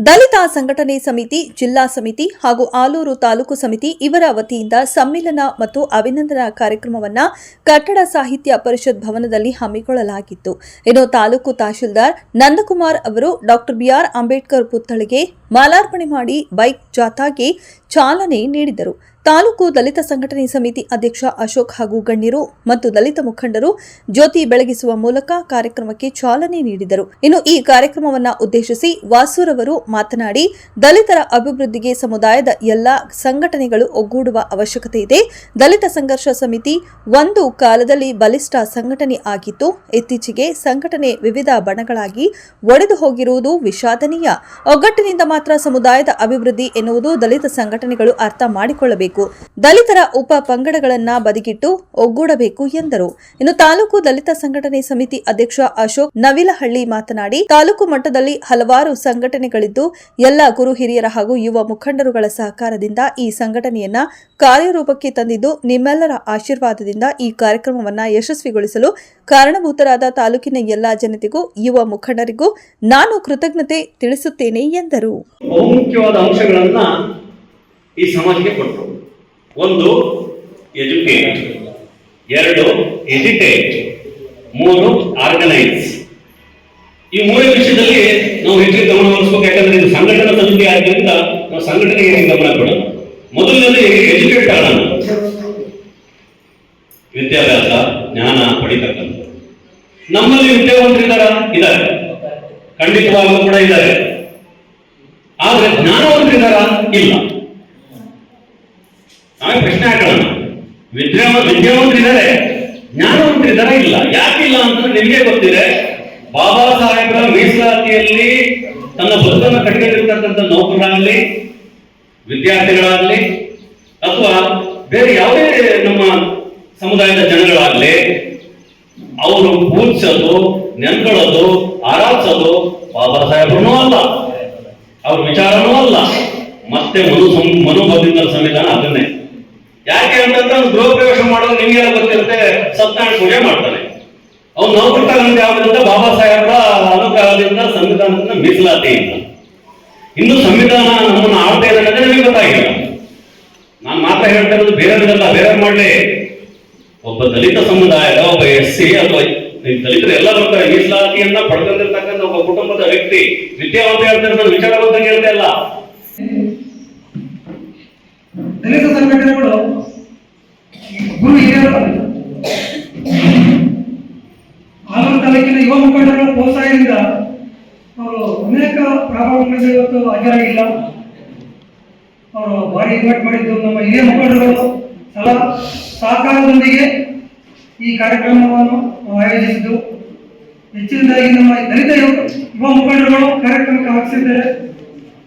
ದಲಿತ ಸಂಘಟನೆ ಸಮಿತಿ, ಜಿಲ್ಲಾ ಸಮಿತಿ ಹಾಗೂ ಆಲೂರು ತಾಲೂಕು ಸಮಿತಿ ಇವರ ವತಿಯಿಂದ ಸಮ್ಮೇಳನ ಮತ್ತು ಅಭಿನಂದನಾ ಕಾರ್ಯಕ್ರಮವನ್ನು ಕಟ್ಟಡ ಸಾಹಿತ್ಯ ಪರಿಷತ್ ಭವನದಲ್ಲಿ ಹಮ್ಮಿಕೊಳ್ಳಲಾಗಿತ್ತು. ಇನ್ನು ತಾಲೂಕು ತಹಶೀಲ್ದಾರ್ ನಂದಕುಮಾರ್ ಅವರು ಡಾ ಬಿಆರ್ ಅಂಬೇಡ್ಕರ್ ಪುತ್ಥಳಿಗೆ ಮಾಲಾರ್ಪಣೆ ಮಾಡಿ ಬೈಕ್ ಜಾಥಾಗೆ ಚಾಲನೆ ನೀಡಿದರು. ತಾಲೂಕು ದಲಿತ ಸಂಘಟನೆ ಸಮಿತಿ ಅಧ್ಯಕ್ಷ ಅಶೋಕ್ ಹಾಗೂ ಗಣ್ಯರು ಮತ್ತು ದಲಿತ ಮುಖಂಡರು ಜ್ಯೋತಿ ಬೆಳಗಿಸುವ ಮೂಲಕ ಕಾರ್ಯಕ್ರಮಕ್ಕೆ ಚಾಲನೆ ನೀಡಿದರು. ಇನ್ನು ಈ ಕಾರ್ಯಕ್ರಮವನ್ನು ಉದ್ದೇಶಿಸಿ ವಾಸೂರವರು ಮಾತನಾಡಿ, ದಲಿತರ ಅಭಿವೃದ್ಧಿಗೆ ಸಮುದಾಯದ ಎಲ್ಲಾ ಸಂಘಟನೆಗಳು ಒಗ್ಗೂಡುವ ಅವಶ್ಯಕತೆ ಇದೆ. ದಲಿತ ಸಂಘರ್ಷ ಸಮಿತಿ ಒಂದು ಕಾಲದಲ್ಲಿ ಬಲಿಷ್ಠ ಸಂಘಟನೆ ಆಗಿತ್ತು. ಇತ್ತೀಚೆಗೆ ಸಂಘಟನೆ ವಿವಿಧ ಬಣಗಳಾಗಿ ಒಡೆದು ಹೋಗಿರುವುದು ವಿಷಾದನೀಯ. ಒಗ್ಗಟ್ಟಿನಿಂದ ಮಾತ್ರ ಸಮುದಾಯದ ಅಭಿವೃದ್ಧಿ ಎನ್ನುವುದು ದಲಿತ ಸಂಘಟನೆಗಳು ಅರ್ಥ ಮಾಡಿಕೊಳ್ಳಬೇಕು. ದಲಿತರ ಉಪ ಪಂಗಡಗಳನ್ನ ಬದಿಗಿಟ್ಟು ಒಗ್ಗೂಡಬೇಕು ಎಂದರು. ಇನ್ನು ತಾಲೂಕು ದಲಿತ ಸಂಘಟನೆ ಸಮಿತಿ ಅಧ್ಯಕ್ಷ ಅಶೋಕ್ ನವಿಲಹಳ್ಳಿ ಮಾತನಾಡಿ, ತಾಲೂಕು ಮಟ್ಟದಲ್ಲಿ ಹಲವಾರು ಸಂಘಟನೆಗಳಿದ್ದು ಎಲ್ಲ ಗುರು ಹಿರಿಯರ ಹಾಗೂ ಯುವ ಮುಖಂಡರುಗಳ ಸಹಕಾರದಿಂದ ಈ ಸಂಘಟನೆಯನ್ನ ಕಾರ್ಯರೂಪಕ್ಕೆ ತಂದಿದ್ದು, ನಿಮ್ಮೆಲ್ಲರ ಆಶೀರ್ವಾದದಿಂದ ಈ ಕಾರ್ಯಕ್ರಮವನ್ನು ಯಶಸ್ವಿಗೊಳಿಸಲು ಕಾರಣಭೂತರಾದ ತಾಲೂಕಿನ ಎಲ್ಲಾ ಜನತೆಗೂ ಯುವ ಮುಖಂಡರಿಗೂ ನಾನು ಕೃತಜ್ಞತೆ ತಿಳಿಸುತ್ತೇನೆ ಎಂದರು. ಬಹುಮುಖ್ಯವಾದ ಅಂಶಗಳನ್ನ ಈ ಸಮಾಜಕ್ಕೆ ಕೊಟ್ಟರು. ಒಂದು ಎಜುಕೇಟ್, ಎರಡು ಎಜಿಟೇಟ್, ಮೂರು ಆರ್ಗನೈಸ್. ಈ ಮೂರೇ ವಿಷಯದಲ್ಲಿ ನಾವು ಹೆಚ್ಚಿನ ಗಮನ ಹರಿಸಬೇಕು. ಯಾಕಂದ್ರೆ ಇದು ಸಂಘಟನಾ ಸಮಿತಿ ಆದ್ದರಿಂದ ನಾವು ಸಂಘಟನೆಗೆ ಗಮನ ಕೊಡೋಣ. ಮೊದಲನೇದು ಎಜುಕೇಟ್ ಆಗೋಣ. ವಿದ್ಯಾಭ್ಯಾಸ ಜ್ಞಾನ ಪಡಿತಕ್ಕಂಥ ನಮ್ಮಲ್ಲಿ ಇದ್ದಾರೆ, ಖಂಡಿತವಾಗಲೂ ಕೂಡ ಇದ್ದಾರೆ. ಆದ್ರೆ ಜ್ಞಾನವಂತರಿದ್ದಾರ? ಇಲ್ಲ. ನಾವೇ ಪ್ರಶ್ನೆ ಹಾಕೋಣ. ವಿದ್ಯಾವಂತರಿದ್ದಾರೆ, ಜ್ಞಾನವಂತರಿದ್ದಾರ? ಇಲ್ಲ. ಯಾಕಿಲ್ಲ ಅಂತಂದ್ರೆ ನಿಮಗೆ ಗೊತ್ತಿದೆ. ಬಾಬಾ ಸಾಹೇಬರ ಮೀಸಲಾತಿಯಲ್ಲಿ ತನ್ನ ಬದುಕನ್ನು ಕಟ್ಟಿಕೊಂಡಿರ್ತಕ್ಕಂಥ ನೌಕರರಾಗಲಿ, ವಿದ್ಯಾರ್ಥಿಗಳಾಗಲಿ, ಅಥವಾ ಬೇರೆ ಯಾವುದೇ ನಮ್ಮ ಸಮುದಾಯದ ಜನಗಳಾಗಲಿ, ಅವರು ಪೂಜಿಸೋದು, ನೆನ್ಕೊಳ್ಳೋದು, ಆರಾಧಿಸೋದು ಬಾಬಾ ಸಾಹೇಬರನ್ನೂ ಅಲ್ಲ, ಅವ್ರ ವಿಚಾರನೂ ಅಲ್ಲ, ಮತ್ತೆ ಮನುಬದ್ಧದ ಸಂವಿಧಾನ ಅದನ್ನೇ. ಯಾಕೆ ಅಂತಂದ್ರೆ ಅವ್ನು ಗೃಹ ಪ್ರವೇಶ ಮಾಡೋದು ನಿಮಗೆಲ್ಲ ಗೊತ್ತಿರುತ್ತೆ, ಸತ್ಯನಾರಾಯಣ ಪೂಜೆ ಮಾಡ್ತಾನೆ. ಅವ್ನು ನೌಕರ ತಗೊಂಡು ಯಾವುದರಿಂದ ಬಾಬಾ ಸಾಹೇಬರ ಅನುಗ್ರಹದಿಂದ ಸಂವಿಧಾನದಿಂದ ಮೀಸಲಾತಿ ಇಲ್ಲ. ಇನ್ನು ಸಂವಿಧಾನ ನಮ್ಮನ್ನು ಆಳ್ತಾ ಇದೆ ಅನ್ನೋದೇ ನಮಗೆ ಗೊತ್ತಾಗಿಲ್ಲ. ನಾನು ಮಾತ್ರ ಹೇಳ್ತಾ ಇರೋದು ಬೇರೆಯವರಿಗೆಲ್ಲ, ಬೇರೆ ಮಾಡಲಿ. ಒಬ್ಬ ದಲಿತ ಸಮುದಾಯದ ಒಬ್ಬ SC ಅಥವಾ ದಲಿತರು ಎಲ್ಲ ಬರ್ತಾರೆ. ಮೀಸಲಾತಿಯನ್ನ ಪಡ್ಕೊಂಡಿರ್ತಕ್ಕಂಥ ಒಬ್ಬ ಕುಟುಂಬದ ವ್ಯಕ್ತಿ ವಿದ್ಯಾವಂತ ಹೇಳ್ತಾರೆ, ವಿಚಾರವಂತ ಹೇಳ್ತಾ ಇಲ್ಲ. ದಲಿತ ಸಂಘಟನೆಗಳು ಗುರು ಹಿರಿಯರು, ಆಲೂರು ತಾಲೂಕಿನ ಯುವ ಮುಖಂಡರ ಪ್ರೋತ್ಸಾಹದಿಂದ ಅವರು ಅನೇಕ ಪ್ರಾರಂಭಗಳಲ್ಲಿ ಇವತ್ತು ಹಾಜರಾಗಿಲ್ಲ. ಅವರು ಭಾರಿ ಇನ್ವೈಟ್ ಮಾಡಿದ್ದು ನಮ್ಮ ಹಿರಿಯ ಮುಖಂಡರುಗಳು ಸಹಕಾರದೊಂದಿಗೆ ಈ ಕಾರ್ಯಕ್ರಮವನ್ನು ಆಯೋಜಿಸಿದ್ದು. ಹೆಚ್ಚಿನದಾಗಿ ನಮ್ಮ ದಲಿತ ಯುವ ಮುಖಂಡರುಗಳು ಕಾರ್ಯಕ್ರಮಕ್ಕೆ ಆಗಮಿಸಿದ್ದಾರೆ.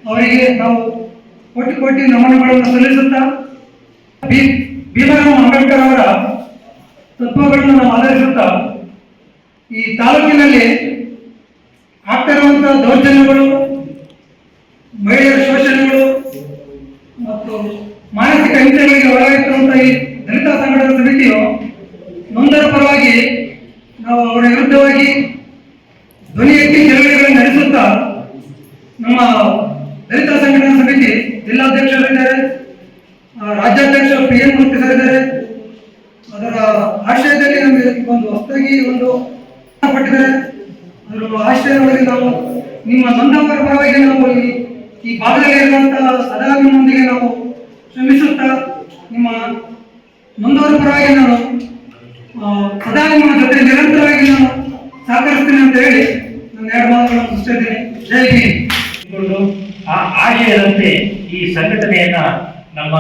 ಅವರಿಗೆ ನಾವು ಕೋಟಿ ನಮನಗಳನ್ನು ಸಲ್ಲಿಸುತ್ತಾ ಭೀಮರಾವ್ ಅಂಬೇಡ್ಕರ್ ಅವರ ತತ್ವಗಳನ್ನು ನಾವು ಆಧರಿಸುತ್ತಾ ಈ ತಾಲೂಕಿನಲ್ಲಿ ಆಗ್ತಿರುವಂತಹ ದೌರ್ಜನ್ಯಗಳು, ಮಹಿಳೆಯರ ಶೋಷಣೆಗಳು ಮತ್ತು ಮಾನಸಿಕ ಹಿಂಸೆಗಳಿಗೆ ಒಳಗಾಗಿರುವಂತಹ ಈ ದಲಿತ ಸಂಘಟನಾ ಸಮಿತಿಯು ನೊಂದರ ಪರವಾಗಿ ನಾವು ಅವರ ವಿರುದ್ಧವಾಗಿ ಧ್ವನಿ ಎತ್ತಿ ಚಳವಳಿಗಳನ್ನು ನಡೆಸುತ್ತಾ ನಮ್ಮ ದಲಿತ ಸಂಘಟನಾ ಸಮಿತಿ ಜಿಲ್ಲಾಧ್ಯಕ್ಷರಿದ್ದಾರೆ, ರಾಜ್ಯಾಧ್ಯಕ್ಷ PN ಮೂರ್ತಿ ಸರ್ ಇದ್ದಾರೆ. ಅದರ ಆಶ್ರಯದಲ್ಲಿ ನಮಗೆ ಒಂದು ಹೊಸದಾಗಿ ಒಂದು ಪಟ್ಟಿದ್ದಾರೆ. ಅದರ ಆಶ್ರಯದಲ್ಲಿ ನಾವು ನಿಮ್ಮ ನೊಂದವರ ಪರವಾಗಿ ನಾವು ಈ ಭಾಗದಲ್ಲಿ ಇರುವಂತಹ ಸದಾ ನಿಮ್ಮೊಂದಿಗೆ ನಾವು ಶ್ರಮಿಸುತ್ತಾ ನಿಮ್ಮ ನೊಂದವರ ಪರವಾಗಿ ನಾನು ಸದಾ ನಿಮ್ಮ ಜೊತೆ ನಿರಂತರವಾಗಿ ನಾನು ಸಹಕರಿಸ್ತೀನಿ ಅಂತ ಹೇಳಿ ನಾನು 2 ಮಾತುಗಳನ್ನು ಮುಗಿಸ್ತಿದ್ದೀನಿ. ಜೈ ಭೀಮ್. ಆ ಆಶಯದಂತೆ ಈ ಸಂಘಟನೆಯನ್ನ ನಮ್ಮ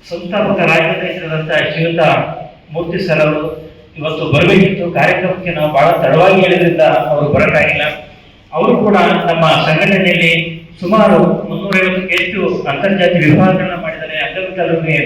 ಸಂಸ್ಥಾಪಕ ರಾಜ್ಯಾಧ್ಯಕ್ಷರಾದಂತಹ ಶ್ರೀಯುತ ಮೂರ್ತಿ ಸರ್ ಅವರು ಇವತ್ತು ಬರಬೇಕಿತ್ತು. ಕಾರ್ಯಕ್ರಮಕ್ಕೆ ನಾವು ಬಹಳ ತಡವಾಗಿ ಹೇಳಿದ್ರಿಂದ ಅವರು ಬರೋಕ್ಕಾಗಿಲ್ಲ. ಅವರು ಕೂಡ ನಮ್ಮ ಸಂಘಟನೆಯಲ್ಲಿ ಸುಮಾರು 350ಕ್ಕೂ ಹೆಚ್ಚು ಅಂತರ್ಜಾತಿ ವಿಭಾಗಗಳನ್ನ ಮಾಡಿದ್ದಾರೆ. ಅಂಗವಿಕಲರಿಗೆ